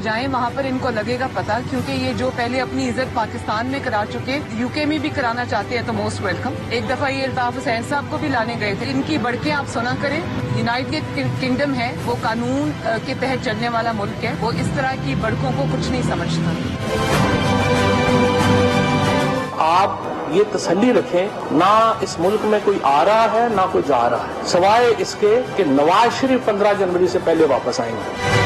جائیں وہاں پر ان کو لگے گا پتہ، کیونکہ یہ جو پہلے اپنی عزت پاکستان میں کرا چکے UK میں بھی کرانا چاہتے ہیں تو موسٹ ویلکم. ایک دفعہ یہ الطاف حسین صاحب کو بھی لانے گئے تھے. ان کی بڑکیں آپ سنا کریں. یونائیٹڈ کنگڈم ہے وہ قانون کے تحت چلنے والا ملک ہے، وہ اس طرح کی بڑکوں کو کچھ نہیں سمجھتا. آپ یہ تسلی رکھیں، نہ اس ملک میں کوئی آ رہا ہے نہ کوئی جا رہا ہے، سوائے اس کے کہ نواز شریف 15 جنوری سے پہلے واپس آئیں گے.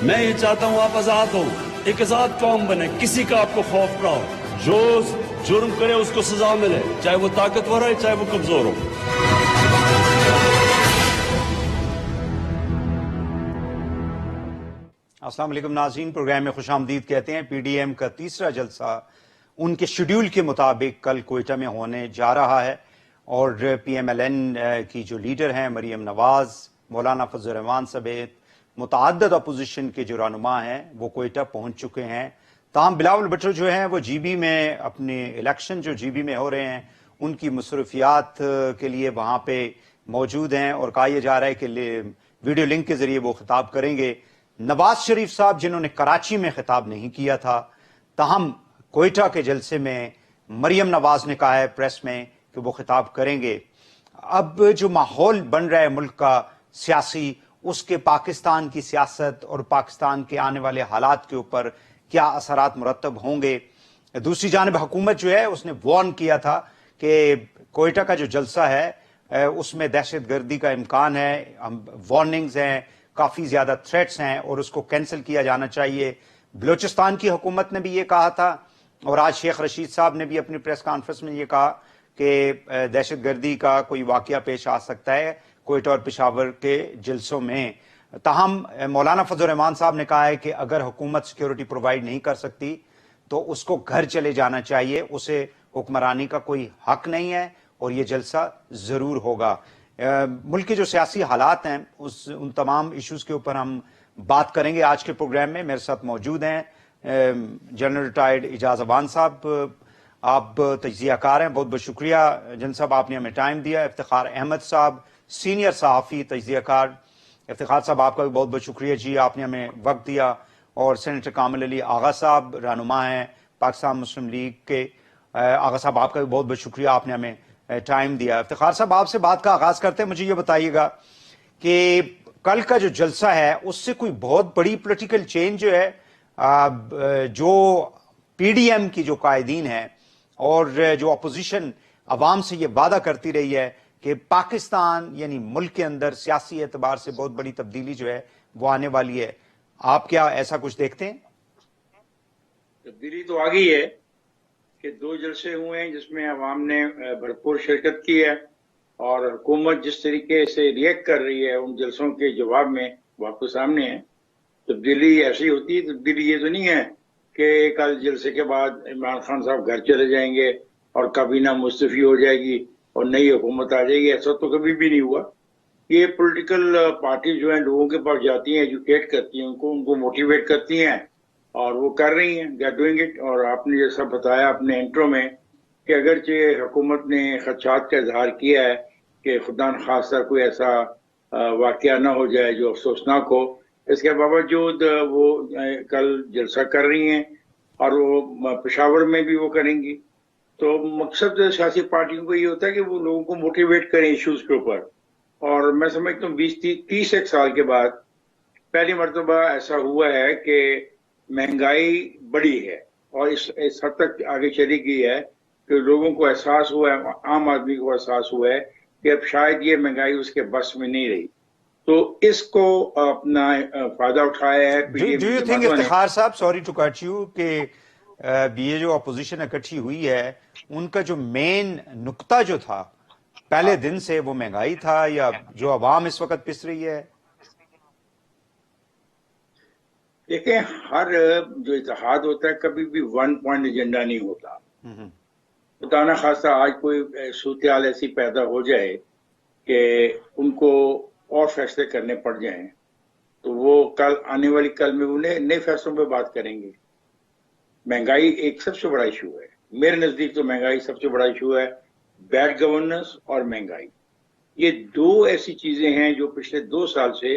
میں یہ چاہتا ہوں آپ آزاد ہو، ایک آزاد قوم بنے، کسی کا آپ کو خوف نہ ہو، جو جرم کرے اس کو سزا ملے، چاہے وہ طاقتور ہے چاہے وہ کمزور ہو. السلام علیکم ناظرین، پروگرام میں خوش آمدید کہتے ہیں. پی ڈی ایم کا تیسرا جلسہ ان کے شیڈول کے مطابق کل کوئٹہ میں ہونے جا رہا ہے، اور پی ایم ایل این کی جو لیڈر ہیں مریم نواز، مولانا فضل الرحمان سمیت متعدد اپوزیشن کے جو رہنما ہیں وہ کوئٹہ پہنچ چکے ہیں. تاہم بلاول بھٹو جو ہیں وہ جی بی میں اپنے الیکشن جو جی بی میں ہو رہے ہیں ان کی مصروفیات کے لیے وہاں پہ موجود ہیں، اور کہا یہ جا رہا ہے کہ ویڈیو لنک کے ذریعے وہ خطاب کریں گے. نواز شریف صاحب جنہوں نے کراچی میں خطاب نہیں کیا تھا، تاہم کوئٹہ کے جلسے میں مریم نواز نے کہا ہے پریس میں کہ وہ خطاب کریں گے. اب جو ماحول بن رہا ہے ملک کا سیاسی، اس کے پاکستان کی سیاست اور پاکستان کے آنے والے حالات کے اوپر کیا اثرات مرتب ہوں گے. دوسری جانب حکومت جو ہے اس نے وارن کیا تھا کہ کوئٹہ کا جو جلسہ ہے اس میں دہشت گردی کا امکان ہے، وارننگز ہیں، کافی زیادہ تھریٹس ہیں اور اس کو کینسل کیا جانا چاہیے. بلوچستان کی حکومت نے بھی یہ کہا تھا، اور آج شیخ رشید صاحب نے بھی اپنی پریس کانفرنس میں یہ کہا کہ دہشت گردی کا کوئی واقعہ پیش آ سکتا ہے کوئٹہ اور پشاور کے جلسوں میں. تاہم مولانا فضل الرحمان صاحب نے کہا ہے کہ اگر حکومت سیکیورٹی پرووائڈ نہیں کر سکتی تو اس کو گھر چلے جانا چاہیے، اسے حکمرانی کا کوئی حق نہیں ہے اور یہ جلسہ ضرور ہوگا. ملک کے جو سیاسی حالات ہیں ان تمام ایشوز کے اوپر ہم بات کریں گے آج کے پروگرام میں. میرے ساتھ موجود ہیں جنرل ریٹائرڈ اعجاز امان صاحب، آپ تجزیہ کار ہیں، بہت بہت شکریہ جن صاحب آپ نے ہمیں ٹائم دیا. افتخار احمد صاحب سینئر صحافی تجزیہ کار، افتخار صاحب آپ کا بھی بہت بہت شکریہ جی، آپ نے ہمیں وقت دیا. اور سینیٹر کامل علی آغا صاحب رہنما ہیں پاکستان مسلم لیگ کے، آغا صاحب آپ کا بھی بہت بہت شکریہ، آپ نے ہمیں ٹائم دیا. افتخار صاحب آپ سے بات کا آغاز کرتے ہیں، مجھے یہ بتائیے گا کہ کل کا جو جلسہ ہے اس سے کوئی بہت بڑی پولیٹیکل چینج جو ہے جو پی ڈی ایم کی جو قائدین ہیں اور جو اپوزیشن عوام سے یہ وعدہ کرتی رہی ہے کہ پاکستان یعنی ملک کے اندر سیاسی اعتبار سے بہت بڑی تبدیلی جو ہے وہ آنے والی ہے، آپ کیا ایسا کچھ دیکھتے ہیں؟ تبدیلی تو آ گئی ہے کہ 2 جلسے ہوئے ہیں جس میں عوام نے بھرپور شرکت کی ہے، اور حکومت جس طریقے سے ریئیکٹ کر رہی ہے ان جلسوں کے جواب میں وہ آپ کے سامنے ہے. تبدیلی ایسی ہوتی ہے، تبدیلی یہ تو نہیں ہے کہ کل جلسے کے بعد عمران خان صاحب گھر چلے جائیں گے اور کابینہ مستعفی ہو جائے گی اور نئی حکومت آ جائے گی. ایسا تو کبھی بھی نہیں ہوا. یہ پولیٹیکل پارٹی جو ہیں لوگوں کے پاس جاتی ہیں، ایجوکیٹ کرتی ہیں، ان کو موٹیویٹ کرتی ہیں، اور وہ کر رہی ہیں، دے آر ڈوئنگ اٹ. اور آپ نے جیسا بتایا اپنے انٹرو میں کہ اگرچہ حکومت نے خدشات کا اظہار کیا ہے کہ خدا نخواستہ کوئی ایسا واقعہ نہ ہو جائے جو افسوسناک ہو، اس کے باوجود وہ کل جلسہ کر رہی ہیں اور وہ پشاور میں بھی وہ کریں گی. تو مقصد سیاسی پارٹیوں کو یہ ہوتا ہے کہ وہ لوگوں کو موٹیویٹ کریں ایشوز کے اوپر. اور میں سمجھتا ہوں 20-30 سال کے بعد پہلی مرتبہ ایسا ہوا ہے کہ مہنگائی بڑی ہے اور اس حد تک آگے چلی گئی ہے کہ لوگوں کو احساس ہوا ہے، عام آدمی کو احساس ہوا ہے کہ اب شاید یہ مہنگائی اس کے بس میں نہیں رہی. تو اس کو اپنا فائدہ اٹھایا ہے. ڈو یو تھنک افتخار صاحب، سوری ٹو کٹ یو، کہ یہ جو اپوزیشن اکٹھی ہوئی ہے ان کا جو مین نقطہ جو تھا پہلے دن سے وہ مہنگائی تھا، یا جو عوام اس وقت پس رہی ہے؟ دیکھیں، ہر جو اتحاد ہوتا ہے کبھی بھی 1 پوائنٹ ایجنڈا نہیں ہوتا. خدا نہ خواستہ آج کوئی صورتحال ایسی پیدا ہو جائے کہ ان کو اور فیصلے کرنے پڑ جائیں تو وہ آنے والی کل میں انہیں نئے فیصلوں پہ بات کریں گے. مہنگائی ایک سب سے بڑا ایشو ہے میرے نزدیک. تو مہنگائی سب سے بڑا ایشو ہے، بیڈ گورننس اور مہنگائی. یہ 2 ایسی چیزیں ہیں جو پچھلے 2 سال سے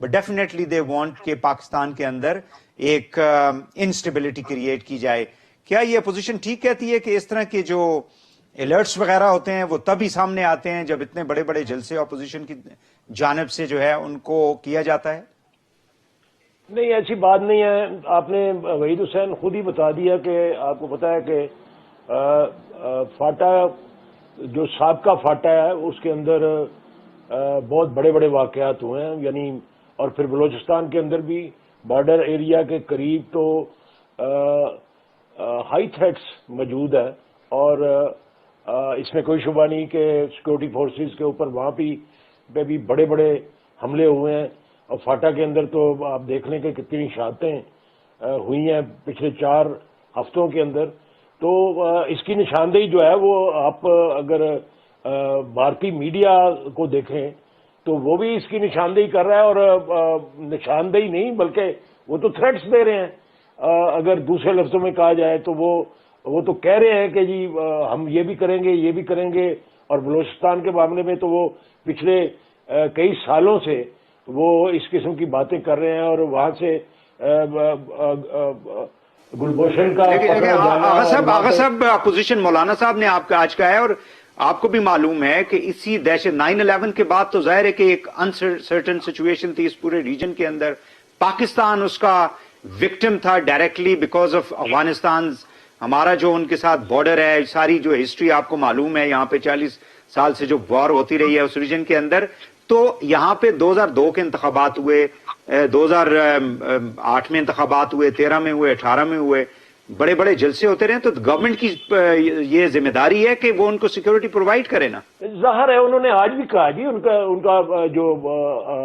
بٹ ڈیفینیٹلی دے وانٹ کہ پاکستان کے اندر ایک انسٹیبلٹی کریٹ کی جائے. کیا یہ اپوزیشن ٹھیک کہتی ہے کہ اس طرح کے جو الرٹس وغیرہ ہوتے ہیں وہ تب ہی سامنے آتے ہیں جب اتنے بڑے بڑے جلسے اپوزیشن کی جانب سے جو ہے ان کو کیا جاتا ہے؟ نہیں، ایسی بات نہیں ہے. آپ نے وحید حسین خود ہی بتا دیا کہ آپ کو پتا ہے کہ فاٹا جو سابقہ فاٹا ہے اس کے اندر بہت بڑے بڑے واقعات ہوئے ہیں، یعنی اور پھر بلوچستان کے اندر بھی بارڈر ایریا کے قریب تو ہائی تھریٹس موجود ہے، اور اس میں کوئی شبہ نہیں کہ سیکورٹی فورسز کے اوپر وہاں پہ بھی بڑے بڑے حملے ہوئے ہیں. اور فاٹا کے اندر تو آپ دیکھ لیں کہ کتنی شہادتیں ہوئی ہیں پچھلے 4 ہفتوں کے اندر. تو اس کی نشاندہی جو ہے وہ آپ اگر بھارتی میڈیا کو دیکھیں تو وہ بھی اس کی نشاندہی کر رہا ہے، اور نشاندہی نہیں بلکہ وہ تو تھریٹس دے رہے ہیں. اگر دوسرے لفظوں میں کہا جائے تو وہ تو کہہ رہے ہیں کہ جی ہم یہ بھی کریں گے، یہ بھی کریں گے. اور بلوچستان کے معاملے میں تو وہ پچھلے کئی سالوں سے وہ اس قسم کی باتیں کر رہے ہیں، اور وہاں سے گلبھوشن کا آغا صاحب اپوزیشن مولانا صاحب نے آپ کا آج کہا ہے، اور آپ کو بھی معلوم ہے کہ اسی دہشت 9/11 کے بعد تو ظاہر ہے کہ ایک انسرٹن سچویشن تھی اس پورے ریجن کے اندر. پاکستان اس کا وکٹم تھا ڈائریکٹلی بیکاز آف افغانستان. ہمارا جو ان کے ساتھ بارڈر ہے، ساری جو ہسٹری آپ کو معلوم ہے، یہاں پہ 40 سال سے جو وار ہوتی رہی ہے اس ریجن کے اندر. تو یہاں پہ 2002 کے انتخابات ہوئے، 2008 میں انتخابات ہوئے، 13 میں ہوئے، 18 میں ہوئے، بڑے بڑے جلسے ہوتے رہے. تو گورنمنٹ کی یہ ذمہ داری ہے کہ وہ ان کو سیکورٹی پرووائڈ کرے نا. ظاہر ہے انہوں نے آج بھی کہا جی، ان کا جو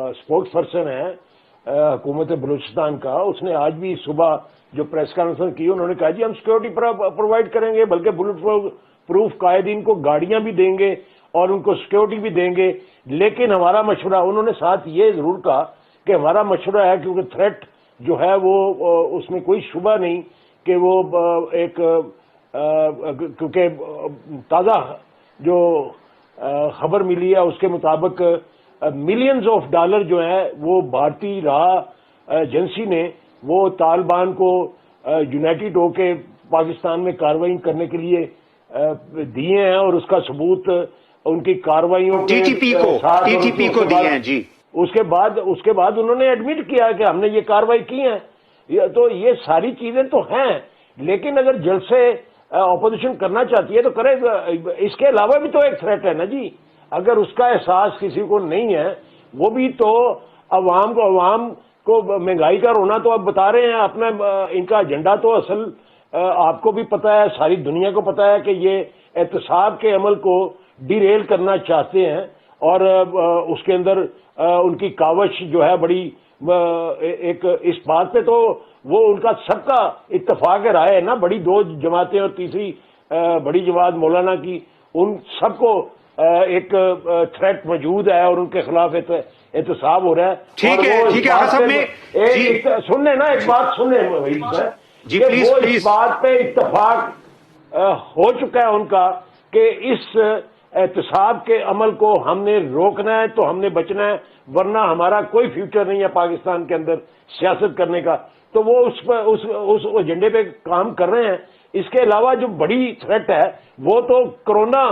اسپوکس پرسن ہے حکومت بلوچستان کا، اس نے آج بھی صبح جو پریس کانفرنس کی انہوں نے کہا جی ہم سیکورٹی پرووائڈ کریں گے، بلکہ بلٹ پروف قائدین کو گاڑیاں بھی دیں گے اور ان کو سیکورٹی بھی دیں گے. لیکن ہمارا مشورہ، انہوں نے ساتھ یہ ضرور کہا کہ ہمارا مشورہ ہے، کیونکہ تھریٹ جو ہے وہ اس میں کوئی شبہ نہیں کہ وہ ایک کیونکہ تازہ جو خبر ملی ہے اس کے مطابق ملینز آف ڈالر جو ہیں وہ بھارتی راہ ایجنسی نے وہ طالبان کو یونائٹڈ ہو کے پاکستان میں کارروائی کرنے کے لیے دیے ہیں، اور اس کا ثبوت ان کی کارروائیوں ٹی ٹی پی کو دیے ہیں جی. اس کے بعد انہوں نے ایڈمٹ کیا کہ ہم نے یہ کارروائی کی ہے. تو یہ ساری چیزیں تو ہیں، لیکن اگر جلسے اپوزیشن کرنا چاہتی ہے تو کرے. اس کے علاوہ بھی تو ایک تھریٹ ہے نا جی. اگر اس کا احساس کسی کو نہیں ہے، وہ بھی تو عوام کو مہنگائی کا رونا تو اب بتا رہے ہیں اپنا. ان کا ایجنڈا تو اصل آپ کو بھی پتا ہے، ساری دنیا کو پتا ہے کہ یہ احتساب کے عمل کو ڈی ریل کرنا چاہتے ہیں، اور اس کے اندر ان کی کاوش جو ہے بڑی ایک اس بات پہ تو وہ ان کا سب کا اتفاق رائے ہے نا. بڑی 2 جماعتیں اور تیسری بڑی جماعت مولانا کی، ان سب کو ایک تھریٹ موجود ہے اور ان کے خلاف احتساب ہو رہا ہے. ٹھیک ہے سننے نا ایک بات سننے جی پلیز پلیز. اس بات پہ اتفاق ہو چکا ہے ان کا کہ اس احتساب کے عمل کو ہم نے روکنا ہے تو ہم نے بچنا ہے، ورنہ ہمارا کوئی فیوچر نہیں ہے پاکستان کے اندر سیاست کرنے کا. تو وہ اس ایجنڈے پہ کام کر رہے ہیں. اس کے علاوہ جو بڑی تھریٹ ہے وہ تو کرونا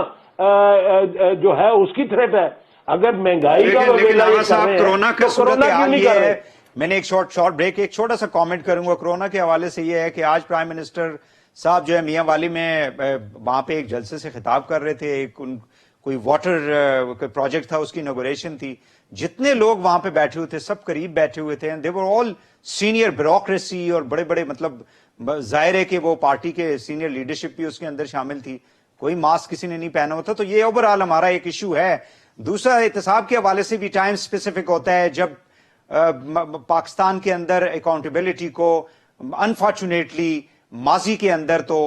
جو ہے اس کی تھریٹ ہے. اگر مہنگائی کا کرونا کا صورتحال یہ ہے. میں نے ایک شارٹ بریک، ایک چھوٹا سا کامنٹ کروں گا کرونا کے حوالے سے. یہ ہے کہ آج پرائم منسٹر صاحب جو ہے میاں والی میں وہاں پہ ایک جلسے سے خطاب کر رہے تھے. کوئی واٹر پروجیکٹ تھا، اس کی انوگریشن تھی. جتنے لوگ وہاں پہ بیٹھے ہوئے تھے سب قریب بیٹھے ہوئے تھے. دے ور آل سینئر بیوروکریسی اور بڑے بڑے، مطلب ظاہر ہے کہ وہ پارٹی کے سینئر لیڈرشپ بھی اس کے اندر شامل تھی. کوئی ماسک کسی نے نہیں پہنا ہوتا. تو یہ اوور آل ہمارا ایک ایشو ہے. دوسرا احتساب کے حوالے سے بھی ٹائم اسپیسیفک ہوتا ہے. جب پاکستان کے اندر اکاؤنٹیبلٹی کو انفارچونیٹلی ماضی کے اندر تو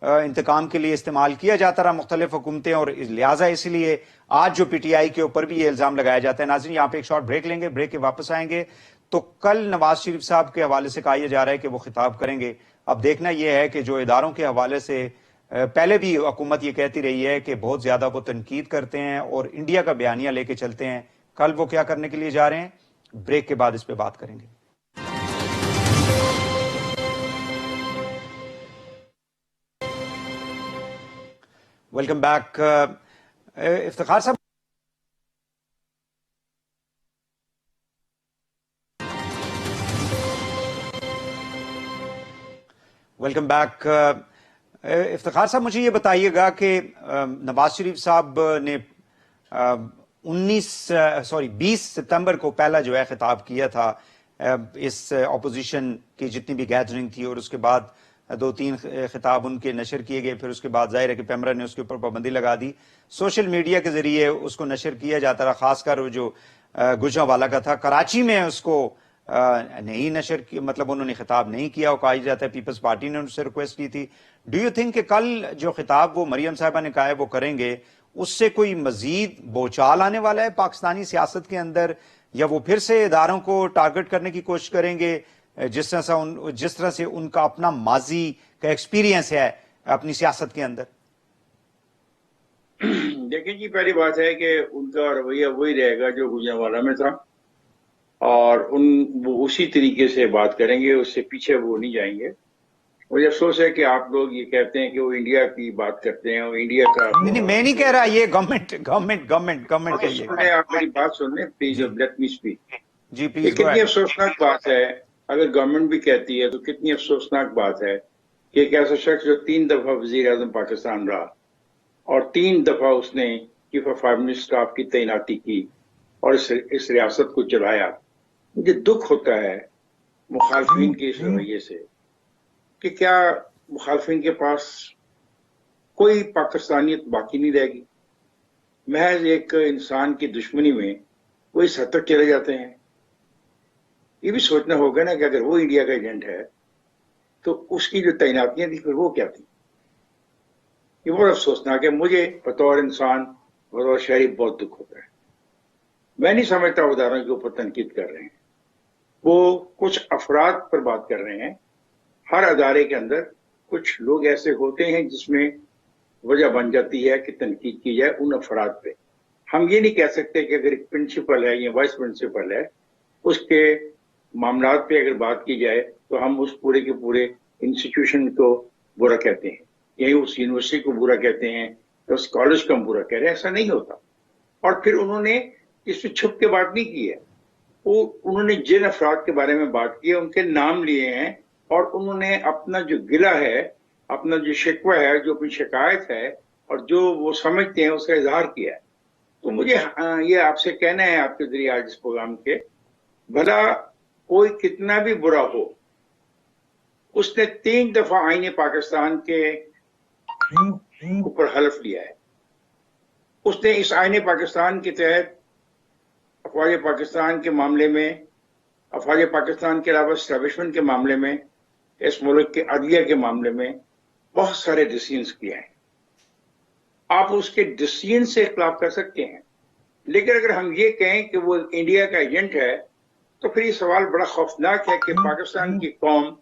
انتقام کے لیے استعمال کیا جاتا رہا مختلف حکومتیں، اور لہٰذا اسی لیے آج جو پی ٹی آئی کے اوپر بھی یہ الزام لگایا جاتا ہے. ناظرین یہاں پہ ایک شارٹ بریک لیں گے، بریک کے واپس آئیں گے. تو کل نواز شریف صاحب کے حوالے سے کہا جا رہا ہے کہ وہ خطاب کریں گے. اب دیکھنا یہ ہے کہ جو اداروں کے حوالے سے پہلے بھی حکومت یہ کہتی رہی ہے کہ بہت زیادہ وہ تنقید کرتے ہیں اور انڈیا کا بیانیہ لے کے چلتے ہیں، کل وہ کیا کرنے کے لیے جا رہے ہیں بریک کے بعد اس پہ بات کریں گے. Welcome back. افتخار صاحب, ویلکم بیک. افتخار صاحب, مجھے یہ بتائیے گا کہ نواز شریف صاحب نے 20 ستمبر کو پہلا جو ہے خطاب کیا تھا اس اپوزیشن کی جتنی بھی گیدرنگ تھی, اور اس کے بعد 2-3 خطاب ان کے نشر کیے گئے. پھر اس کے بعد ظاہر ہے کہ پیمرا نے اس کے اوپر پابندی لگا دی. سوشل میڈیا کے ذریعے اس کو نشر کیا جاتا رہا, خاص کر وہ جو گوجرانوالا کا تھا. کراچی میں اس کو نہیں نشر کی, مطلب انہوں نے خطاب نہیں کیا. وہ کہا جاتا ہے پیپلز پارٹی نے ان سے ریکویسٹ کی تھی. ڈو یو تھنک کہ کل جو خطاب وہ مریم صاحبہ نے کہا ہے وہ کریں گے, اس سے کوئی مزید بوچھال آنے والا ہے پاکستانی سیاست کے اندر, یا وہ پھر سے اداروں کو ٹارگٹ کرنے کی کوشش کریں گے جس طرح سے ان کا اپنا ماضی کا ایکسپیرینس ہے اپنی سیاست کے اندر؟ دیکھیں جی, پہلی بات ہے کہ ان کا رویہ وہی رہے گا جو گوجرانوالا میں تھا, اور وہ اسی طریقے سے بات کریں گے, اس سے پیچھے وہ نہیں جائیں گے. مجھے افسوس ہے کہ آپ لوگ یہ کہتے ہیں کہ وہ انڈیا کی بات کرتے ہیں, اور انڈیا کا نہیں, میں نہیں کہہ رہا, یہ گورنمنٹ کہیے. آپ میری بات سن لیں پلیز, لیٹ می اسپیک. جی یہ پلیز. کتنی افسوسناک بات ہے, اگر گورنمنٹ بھی کہتی ہے تو کتنی افسوسناک بات ہے کہ ایک ایسا شخص جو 3 دفعہ وزیر اعظم پاکستان رہا, اور 3 دفعہ اس نے چیف آف آرمی اسٹاف کی تعیناتی کی اور اس ریاست کو چلایا. مجھے دکھ ہوتا ہے مخالفین کے اس رویے سے کہ کیا مخالفین کے پاس کوئی پاکستانیت باقی نہیں رہے گی. محض ایک انسان کی دشمنی میں وہ اس حد تک چلے جاتے ہیں. یہ بھی سوچنا ہوگا نا کہ اگر وہ انڈیا کا ایجنٹ ہے تو اس کی جو تعیناتیاں تھیں پھر وہ کیا تھی. یہ بہت افسوسناک ہے. مجھے بطور انسان, بطور شہری بہت دکھ ہوتا ہے. میں نہیں سمجھتا وہ اداروں کے اوپر تنقید کر رہے ہیں, وہ کچھ افراد پر بات کر رہے ہیں. ہر ادارے کے اندر کچھ لوگ ایسے ہوتے ہیں جس میں وجہ بن جاتی ہے کہ تنقید کی جائے ان افراد پہ. ہم یہ نہیں کہہ سکتے کہ اگر ایک پرنسپل ہے یا وائس پرنسپل ہے, اس کے معاملات پہ اگر بات کی جائے تو ہم اس پورے کے پورے انسٹیٹیوشن کو برا کہتے ہیں, یہی اس یونیورسٹی کو برا کہتے ہیں, اس کالج کو ہم برا کہہ رہے ہیں. ایسا نہیں ہوتا. اور پھر انہوں نے اس میں چھپ کے بات نہیں کی ہے, انہوں نے جن افراد کے بارے میں بات کی ہے ان کے نام لیے ہیں, اور انہوں نے اپنا جو گلہ ہے, اپنا جو شکوہ ہے, جو اپنی شکایت ہے, اور جو وہ سمجھتے ہیں اس کا اظہار کیا ہے. تو مجھے یہ آپ سے کہنا ہے آپ کے ذریعے آج اس پروگرام کے, بھلا کوئی کتنا بھی برا ہو, اس نے 3 دفعہ آئین پاکستان کے اوپر حلف لیا ہے. اس نے اس آئین پاکستان کے تحت افواج پاکستان کے معاملے میں, افواج پاکستان کے علاوہ اسٹیبلشمنٹ کے معاملے میں, اس ملک کے عدلیہ کے معاملے میں بہت سارے ڈیسیژنز کیے ہیں. آپ اس کے ڈیسیژن سے اختلاف کر سکتے ہیں, لیکن اگر ہم یہ کہیں کہ وہ انڈیا کا ایجنٹ ہے تو پھر یہ سوال بڑا خوفناک ہے کہ پاکستان کی قوم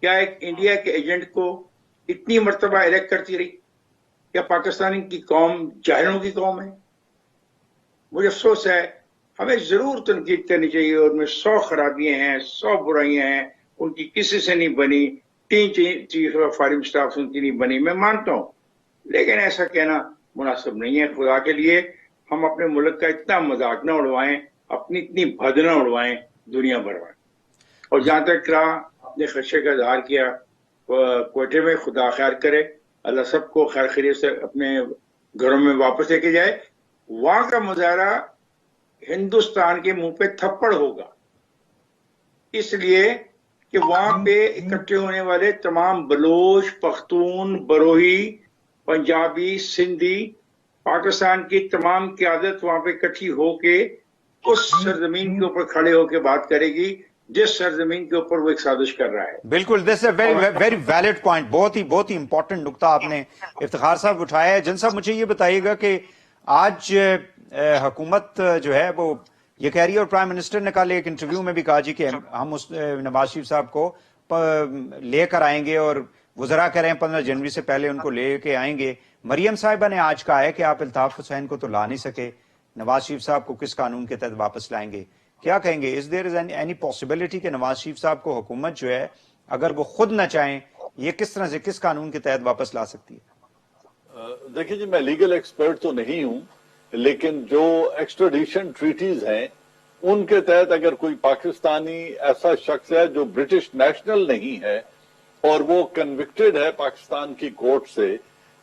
کیا ایک انڈیا کے ایجنٹ کو اتنی مرتبہ الیکٹ کرتی رہی؟ کیا پاکستان کی قوم جاہلوں کی قوم ہے؟ مجھے افسوس ہے. ہمیں ضرور تنقید کرنی چاہیے, اور ان میں 100 خرابیاں ہیں, 100 برائیاں ہیں, ان کی کسی سے نہیں بنی, 3 چیف آف آرمی اسٹاف ان کی نہیں بنی, میں مانتا ہوں, لیکن ایسا کہنا مناسب نہیں ہے. خدا کے لیے ہم اپنے ملک کا اتنا مذاق نہ اڑوائیں, اپنی اتنی بد نہ اڑوائیں دنیا بھر میں. اور جہاں تک رہا اپنے خدشے کا اظہار کیا کوئٹے میں, خدا خیر کرے, اللہ سب کو خیر خیریت سے اپنے گھروں میں واپس لے کے جائے. وہاں کا مظاہرہ ہندوستان کے منہ پہ تھپڑ ہوگا, اس لیے کہ وہاں پہ اکٹھے ہونے والے تمام بلوچ, پختون, بروہی, پنجابی, سندھی, پاکستان کی تمام قیادت وہاں پہ اکٹھی ہو کے اس سرزمین کے اوپر کھڑے ہو کے بات کرے گی جس سرزمین کے اوپر وہ ایک سازش کر رہا ہے. بالکل, دس اے ویری ویلڈ پوائنٹ. بہت ہی امپورٹنٹ نقطہ آپ نے افتخار صاحب اٹھایا ہے. جن صاحب مجھے یہ بتائیے گا کہ آج حکومت جو ہے وہ یہ کہہ رہی ہے, اور پرائم منسٹر نے کل ایک انٹرویو میں بھی کہا جی کہ ہم اس نواز شریف صاحب کو لے کر آئیں گے, اور وزراء کہہ رہے ہیں 15 جنوری سے پہلے ان کو لے کے آئیں گے. مریم صاحبہ نے آج کہا ہے کہ آپ الطاف حسین کو تو لا نہیں سکے, نواز شریف صاحب کو کس قانون کے تحت واپس لائیں گے؟ کیا کہیں گے؟ از دیر از اینی پاسبلٹی کہ نواز شریف صاحب کو حکومت جو ہے اگر وہ خود نہ چاہیں یہ کس طرح سے کس قانون کے تحت واپس لا سکتی ہے؟ دیکھیں جی، میں لیگل ایکسپرٹ تو نہیں ہوں، لیکن جو ایکسٹریڈیشن ٹریٹیز ہیں ان کے تحت اگر کوئی پاکستانی ایسا شخص ہے جو برٹش نیشنل نہیں ہے اور وہ کنوکٹڈ ہے پاکستان کی کورٹ سے،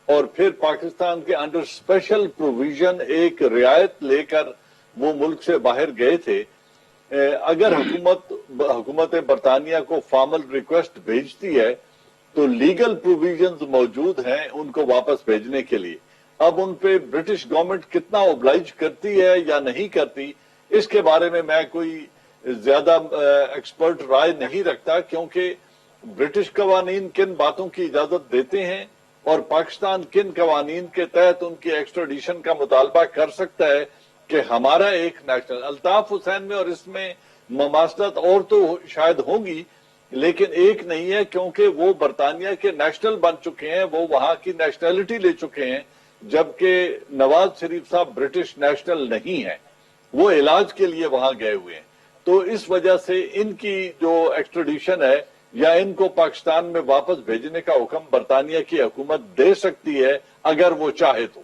اور پھر پاکستان کے انڈر اسپیشل پروویژن ایک رعایت لے کر وہ ملک سے باہر گئے تھے، اگر حکومت برطانیہ کو فارمل ریکویسٹ بھیجتی ہے تو لیگل پروویژنز موجود ہیں ان کو واپس بھیجنے کے لیے۔ اب ان پہ برٹش گورنمنٹ کتنا اوبلائج کرتی ہے یا نہیں کرتی، اس کے بارے میں کوئی زیادہ ایکسپرٹ رائے نہیں رکھتا، کیونکہ برٹش قوانین کن باتوں کی اجازت دیتے ہیں اور پاکستان کن قوانین کے تحت ان کی ایکسٹریڈیشن کا مطالبہ کر سکتا ہے کہ ہمارا ایک نیشنل الطاف حسین میں، اور اس میں مماثلت اور تو شاید ہوں گی لیکن ایک نہیں ہے، کیونکہ وہ برطانیہ کے نیشنل بن چکے ہیں، وہ وہاں کی نیشنلٹی لے چکے ہیں، جبکہ نواز شریف صاحب برٹش نیشنل نہیں ہیں، وہ علاج کے لیے وہاں گئے ہوئے ہیں۔ تو اس وجہ سے ان کی جو ایکسٹریڈیشن ہے یا ان کو پاکستان میں واپس بھیجنے کا حکم برطانیہ کی حکومت دے سکتی ہے اگر وہ چاہے تو۔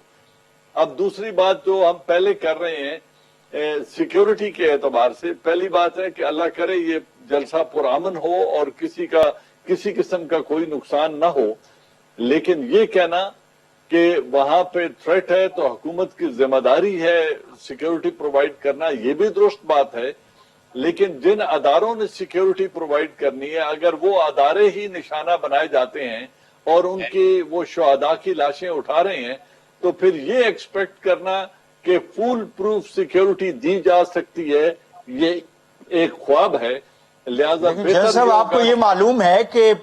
اب دوسری بات جو ہم پہلے کر رہے ہیں سیکیورٹی کے اعتبار سے، پہلی بات ہے کہ اللہ کرے یہ جلسہ پرامن ہو اور کسی قسم کا کوئی نقصان نہ ہو، لیکن یہ کہنا کہ وہاں پہ تھریٹ ہے تو حکومت کی ذمہ داری ہے سیکیورٹی پرووائڈ کرنا، یہ بھی درست بات ہے، لیکن جن اداروں نے سیکیورٹی پرووائڈ کرنی ہے اگر وہ ادارے ہی نشانہ بنائے جاتے ہیں اور ان کی وہ شہداء کی لاشیں اٹھا رہے ہیں تو پھر یہ ایکسپیکٹ کرنا کہ فول پروف سیکیورٹی دی جا سکتی ہے یہ ایک خواب ہے۔ لہذا جنرل صاحب آپ کو یہ معلوم ہے کہ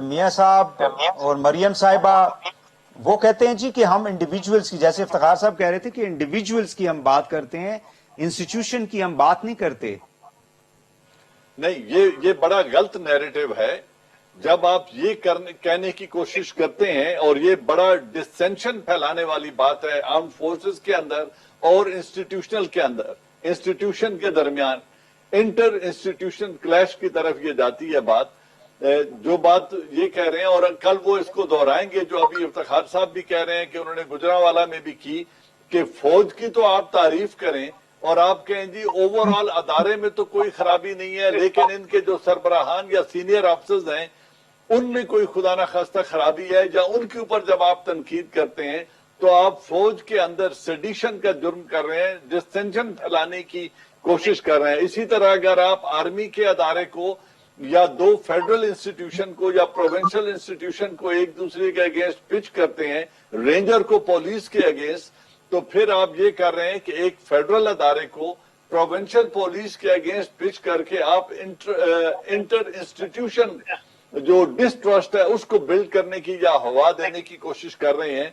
میاں صاحب اور مریم صاحبہ وہ کہتے ہیں جی کہ ہم انڈیویجولز کی، جیسے افتخار صاحب کہہ رہے تھے کہ انڈیویجولز کی ہم بات کرتے ہیں، انسٹیٹیوشن کی ہم بات نہیں کرتے۔ نہیں، یہ بڑا غلط نیریٹو ہے جب آپ یہ کہنے کی کوشش کرتے ہیں، اور یہ بڑا ڈسسینشن پھیلانے والی بات ہے آرم فورسز کے اندر اور انسٹیٹیوشنل کے اندر، انسٹیٹیوشن کے درمیان انٹر انسٹیٹیوشن کلیش کی طرف یہ جاتی ہے بات۔ جو بات یہ کہہ رہے ہیں اور کل وہ اس کو دہرائیں گے جو ابھی افتخار صاحب بھی کہہ رہے ہیں کہ انہوں نے گجرانوالہ میں بھی کی، کہ فوج کی تو آپ تعریف کریں اور آپ کہیں جی اوور آل ادارے میں تو کوئی خرابی نہیں ہے، لیکن ان کے جو سربراہان یا سینئر آفیسرز ہیں ان میں کوئی خدا نخواستہ خرابی ہے، یا ان کے اوپر جب آپ تنقید کرتے ہیں تو آپ فوج کے اندر سیڈیشن کا جرم کر رہے ہیں، ڈسٹینشن پھیلانے کی کوشش کر رہے ہیں۔ اسی طرح اگر آپ آرمی کے ادارے کو یا دو فیڈرل انسٹیٹیوشن کو یا پروونشل انسٹیٹیوشن کو ایک دوسرے کے اگینسٹ پچ کرتے ہیں، رینجر کو پولیس کے اگینسٹ، تو پھر آپ یہ کر رہے ہیں کہ ایک فیڈرل ادارے کو پروونشل پولیس کے اگینسٹ پچ کر کے آپ انٹر انسٹیٹیوشن جو ڈسٹرسٹ ہے اس کو بلڈ کرنے کی یا ہوا دینے کی کوشش کر رہے ہیں،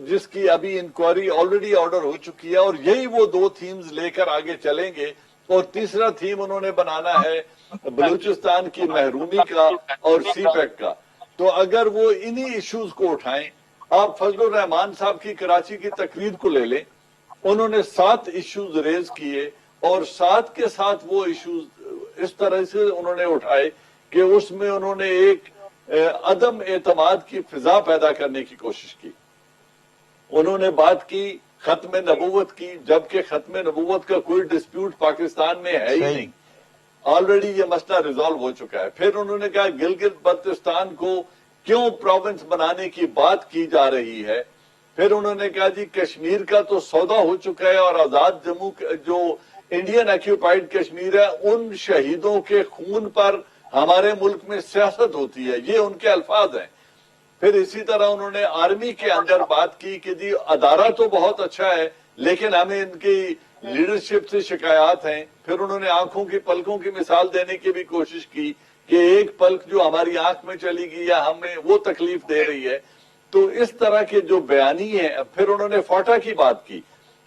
جس کی ابھی انکوائری آلریڈی آرڈر ہو چکی ہے، اور یہی وہ دو تھیمز لے کر آگے چلیں گے۔ اور تیسرا تھیم انہوں نے بنانا ہے بلوچستان کی محرومی کا اور سی پیک کا۔ تو اگر وہ انہی ایشوز کو اٹھائیں، آپ فضل الرحمان صاحب کی کراچی کی تقریر کو لے لیں، انہوں نے 7 ایشوز ریز کیے اور 7 کے ساتھ وہ ایشوز اس طرح سے انہوں نے اٹھائے کہ اس میں انہوں نے ایک عدم اعتماد کی فضا پیدا کرنے کی کوشش کی۔ انہوں نے بات کی ختم نبوت کی، جبکہ ختم نبوت کا کوئی ڈسپیوٹ پاکستان میں ہے ہی نہیں، آلریڈی یہ مسئلہ ریزالو ہو چکا ہے۔ پھر انہوں نے کہا گلگت بلتستان کو کیوں پروونس بنانے کی بات کی جا رہی ہے۔ پھر انہوں نے کہا جی کشمیر کا تو سودا ہو چکا ہے اور آزاد جموں جو انڈین آکیوپائڈ کشمیر ہے ان شہیدوں کے خون پر ہمارے ملک میں سیاست ہوتی ہے، یہ ان کے الفاظ ہیں۔ پھر اسی طرح انہوں نے آرمی کے اندر بات کی کہ جی ادارہ تو بہت اچھا ہے لیکن ہمیں ان کی لیڈرشپ سے شکایات ہیں۔ پھر انہوں نے آنکھوں کی پلکوں کی مثال دینے کی بھی کوشش کی کہ ایک پلک جو ہماری آنکھ میں چلی گئی یا ہمیں وہ تکلیف دے رہی ہے۔ تو اس طرح کے جو بیانی ہیں۔ پھر انہوں نے فوٹا کی بات کی،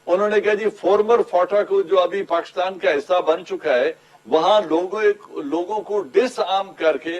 انہوں نے کہا جی فارمر فوٹا کو جو ابھی پاکستان کا حصہ بن چکا ہے وہاں لوگوں کو ڈس آرم کر کے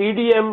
PDM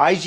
IG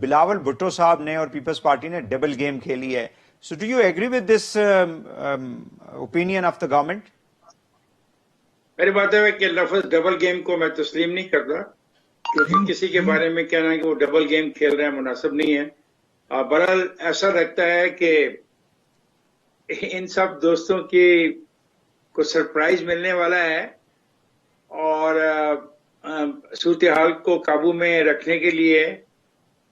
بلاول بھٹو صاحب نے اور پیپلز پارٹی نے ڈبل گیم کھیلی ہے. So do you agree with this opinion of the government? میری بات ہے کہ لفظ ڈبل گیم کو میں تسلیم نہیں کرتا، کیونکہ کسی کے بارے میں کہنا کہ وہ ڈبل گیم کھیل رہے ہیں مناسب نہیں ہے. بہرحال ایسا لگتا ہے کہ ان سب دوستوں کی کو سرپرائز ملنے والا ہے، اور صورتحال کو قابو میں رکھنے کے لیے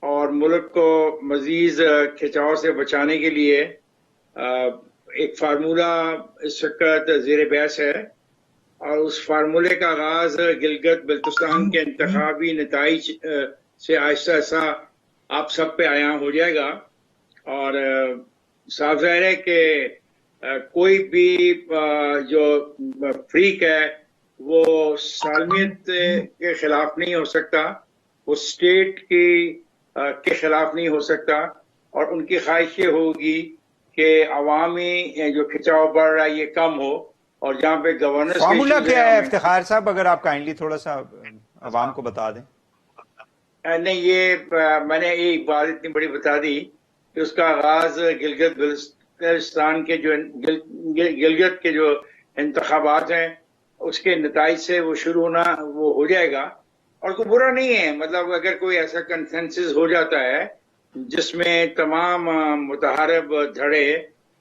اور ملک کو مزید کھچاؤ سے بچانے کے لیے ایک فارمولہ اس وقت زیر بحث ہے، اور اس فارمولے کا آغاز گلگت بلتستان کے انتخابی نتائج سے آہستہ آہستہ آپ سب پہ عیاں ہو جائے گا. اور صاف ظاہر ہے کہ کوئی بھی جو فریق ہے وہ سالمیت کے خلاف نہیں ہو سکتا، وہ اسٹیٹ کے خلاف نہیں ہو سکتا، اور ان کی خواہش یہ ہوگی کہ عوامی جو کھچاؤ بڑھ رہا ہے یہ کم ہو، اور جہاں پہ گورننس فارمولہ کیا ہے افتخار صاحب، اگر آپ کائنڈلی تھوڑا سا عوام کو بتا دیں؟ نہیں، یہ میں نے ایک بات اتنی بڑی بتا دی کہ اس کا آغاز گلگت بلتستان کے جو گلگت کے جو انتخابات ہیں اس کے نتائج سے وہ شروع ہونا وہ ہو جائے گا. اور کوئی برا نہیں ہے، مطلب اگر کوئی ایسا کنسنسس ہو جاتا ہے جس میں تمام متحارب دھڑے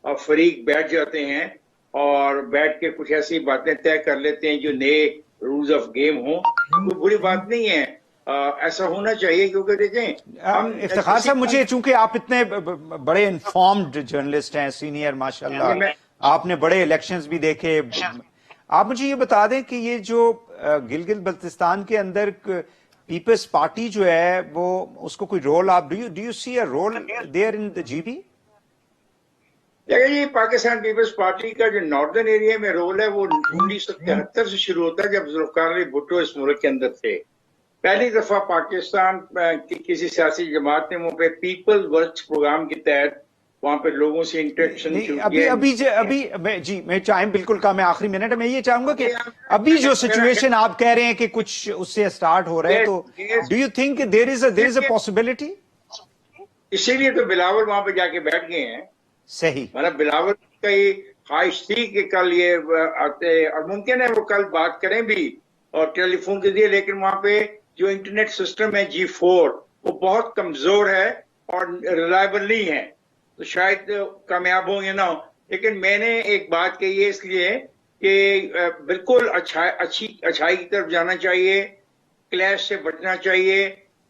اور فریق بیٹھ جاتے ہیں اور بیٹھ کے کچھ ایسی باتیں طے کر لیتے ہیں جو نئے رولز آف گیم ہوں، کوئی بری بات نہیں ہے. ایسا ہونا چاہیے، کیونکہ دیکھیں افتخار صاحب، مجھے چونکہ آپ اتنے بڑے انفارمڈ جرنلسٹ ہیں، سینئر ماشاءاللہ، آپ نے بڑے الیکشنز بھی دیکھے، آپ مجھے یہ بتا دیں کہ یہ جو گلگت بلتستان کے اندر پیپلز پارٹی جو ہے وہ اس کو کوئی رول آپ do you see a role there in the G B? دیکھیں جی، پاکستان پیپلز پارٹی کا جو ناردرن ایریا میں رول ہے وہ 1973 سے شروع ہوتا ہے، جب ذوالفقار علی بھٹو اس ملک کے اندر تھے. پہلی دفعہ پاکستان کی کسی سیاسی جماعت نے وہاں پہ پیپل ورکس پروگرام کے تحت وہاں پہ لوگوں سے انٹریکشن جی میں ٹائم بالکل کم ہے، آخری منٹ میں یہ چاہوں گا کہ ابھی جو سچویشن آپ کہہ رہے ہیں کہ کچھ اس سے سٹارٹ ہو رہا ہے، تو do you think there is a possibility? اسی لیے تو بلاول وہاں پہ جا کے بیٹھ گئے ہیں. صحیح، مطلب بلاول کا یہ خواہش تھی کہ کل یہ آتے، اور ممکن ہے وہ کل بات کریں بھی اور ٹیلی فون کے ذریعے، لیکن وہاں پہ جو انٹرنیٹ سسٹم ہے G4 وہ بہت کمزور ہے اور ریلائبل نہیں ہے، تو شاید کامیاب ہوں یا نہ ہو. لیکن میں نے ایک بات کہی ہے اس لیے کہ بالکل اچھائی کی طرف جانا چاہیے، کلیش سے بچنا چاہیے،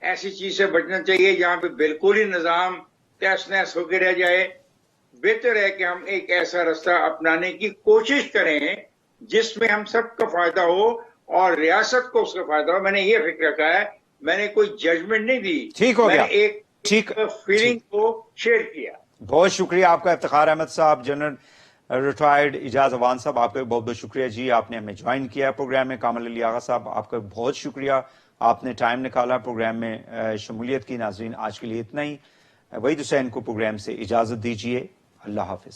ایسی چیز سے بچنا چاہیے جہاں پہ بالکل ہی نظام تہس نہس ہو کے رہ جائے. بہتر ہے کہ ہم ایک ایسا راستہ اپنانے کی کوشش کریں جس میں ہم سب کا فائدہ ہو اور ریاست کو اس کا فائدہ ہو. میں نے یہ فکر رکھا ہے، میں نے کوئی ججمنٹ نہیں دی، ٹھیک ہو گیا، میں نے ایک فیلنگ کو شیئر کیا. بہت شکریہ آپ کا افتخار احمد صاحب، جنرل ریٹائرڈ اعجاز اعوان صاحب، آپ کا بہت بہت شکریہ جی، آپ نے ہمیں جوائن کیا پروگرام میں. کامل علی آغا صاحب، آپ کا بہت شکریہ، آپ نے ٹائم نکالا پروگرام میں شمولیت کی. ناظرین، آج کے لیے اتنا ہی. وحید حسین کو پروگرام سے اجازت دیجیے، اللہ حافظ.